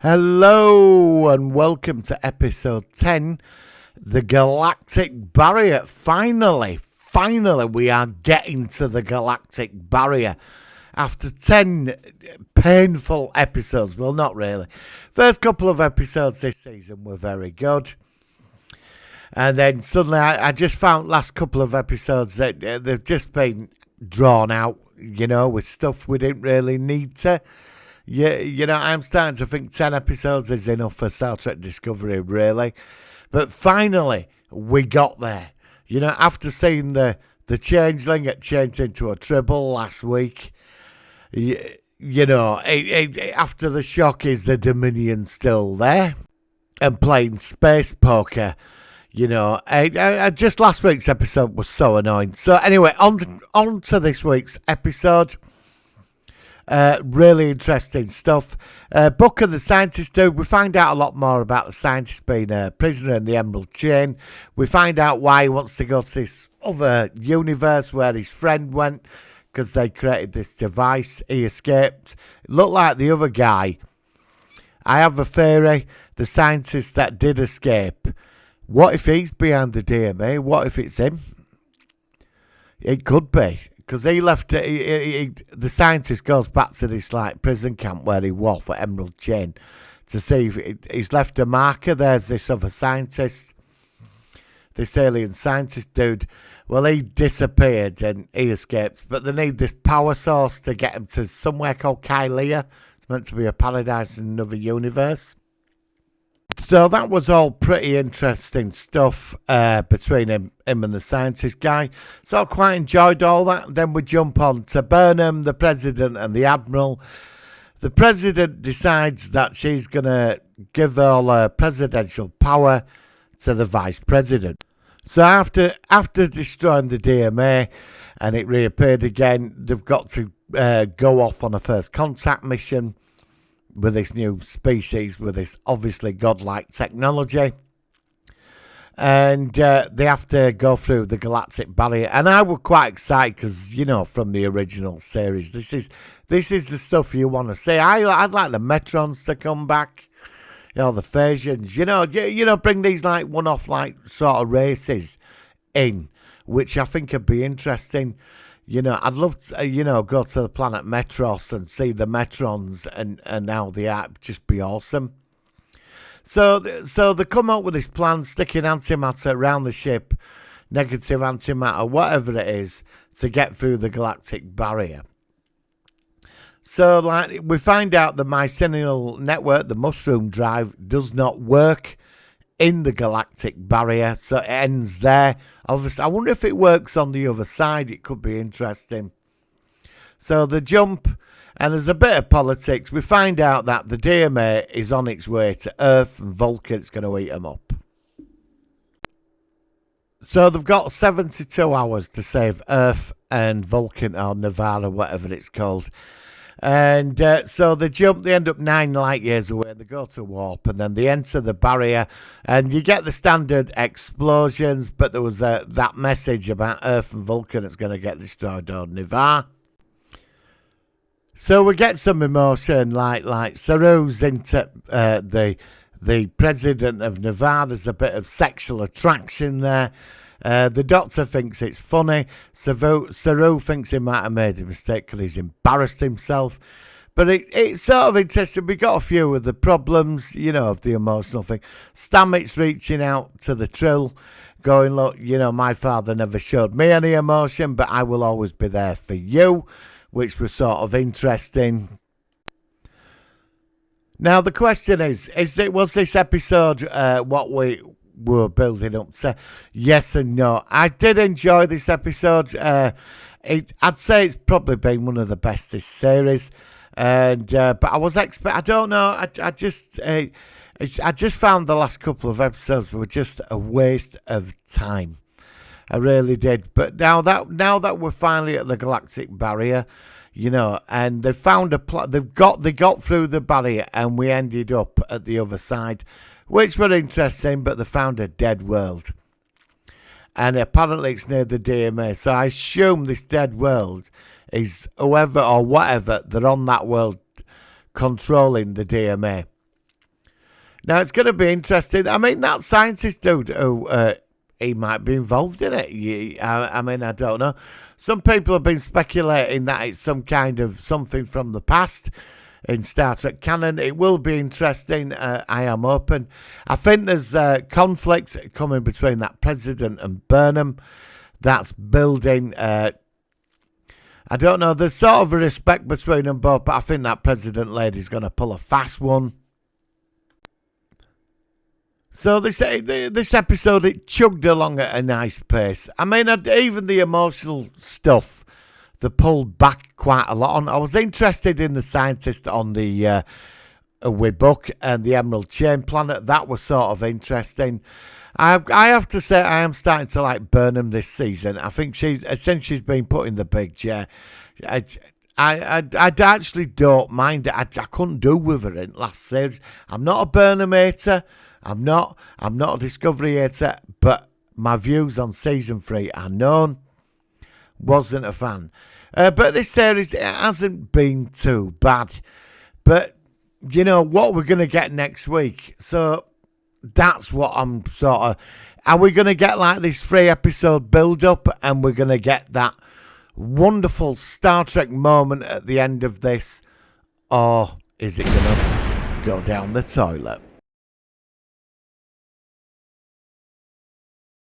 Hello and welcome to episode 10, the Galactic Barrier. Finally, we are getting to the Galactic Barrier after 10 painful episodes. Well, not really. First couple of episodes this season were very good. And then suddenly I just found last couple of episodes that they've just been drawn out, with stuff we didn't really need to. Yeah, I'm starting to think 10 episodes is enough for Star Trek Discovery, really. But finally, we got there. After seeing the Changeling get changed into a Tribble last week, after the shock, is the Dominion still there? And playing space poker. Just last week's episode was so annoying. So anyway, on to this week's episode. Really interesting stuff. Book of the Scientist Dude. We find out a lot more about the scientist being a prisoner in the Emerald Chain. We find out why he wants to go to this other universe where his friend went because they created this device. He escaped. It looked like the other guy. I have a theory. The scientist that did escape. What if he's behind the DMA? What if it's him? It could be. Because he left, the scientist goes back to this prison camp where he was for Emerald Chain to see if he's left a marker. There's this other scientist, this alien scientist dude. Well, he disappeared and he escaped, but they need this power source to get him to somewhere called Kylea. It's meant to be a paradise in another universe. So that was all pretty interesting stuff between him and the scientist guy. So I quite enjoyed all that. Then we jump on to Burnham, the president and the admiral. The president decides that she's going to give all her presidential power to the vice president. So after destroying the DMA and it reappeared again, they've got to go off on a first contact mission with this new species, with this obviously godlike technology. And they have to go through the galactic barrier. And I was quite excited because, from the original series, this is the stuff you want to see. I'd like the Metrons to come back, the Phasians, bring these one-off sort of races in, which I think would be interesting. I'd love to, go to the planet Metros and see the Metrons and how they are. Just be awesome. So they come up with this plan, sticking antimatter around the ship, negative antimatter, whatever it is, to get through the galactic barrier. So, we find out the mycelial network, the mushroom drive, does not work in the galactic barrier, so it ends there. Obviously, I wonder if it works on the other side. It could be interesting. So the jump, and there's a bit of politics. We find out that the DMA is on its way to Earth, and Vulcan's going to eat them up. So they've got 72 hours to save Earth and Vulcan, or Nevada, whatever it's called. And so they jump, they end up 9 light years away, they go to warp, and then they enter the barrier, and you get the standard explosions, but there was that message about Earth and Vulcan that's going to get destroyed on Nivar. So we get some emotion, like Saru's into the president of Nivar. There's a bit of sexual attraction there. The doctor thinks it's funny. Saru thinks he might have made a mistake because he's embarrassed himself. But it's sort of interesting. We got a few of the problems, of the emotional thing. Stamets reaching out to the Trill, going, look, my father never showed me any emotion, but I will always be there for you, which was sort of interesting. Now, the question was this episode what we were building up to? Yes and no. I did enjoy this episode. I'd say it's probably been one of the best this series. And but I was I don't know. I just found the last couple of episodes were just a waste of time. I really did. But now that we're finally at the galactic barrier, and they found they got through the barrier, and we ended up at the other side, which were interesting. But they found a dead world, and apparently it's near the DMA. So I assume this dead world is whoever or whatever they're on that world controlling the DMA. Now, it's going to be interesting. I mean, that scientist dude who he might be involved in it. I mean, I don't know. Some people have been speculating that it's some kind of something from the past in Star Trek canon. It will be interesting. I am open. I think there's conflict coming between that president and Burnham. That's building. I don't know. There's sort of a respect between them both, but I think that president lady's going to pull a fast one. So this episode, it chugged along at a nice pace. I mean, even the emotional stuff, they pulled back quite a lot on. I was interested in the scientist on the Wibuk and the Emerald Chain Planet. That was sort of interesting. I have to say, I am starting to like Burnham this season. I think since she's been put in the big chair, I actually don't mind it. I couldn't do with her in last series. I'm not a Burnham hater. I'm not a Discovery hater, but my views on season 3 are known. Wasn't a fan. But this series, it hasn't been too bad. But, you know, what we're going to get next week. So, that's what I'm sort of... Are we going to get like this 3-episode build-up and we're going to get that wonderful Star Trek moment at the end of this? Or is it going to go down the toilet?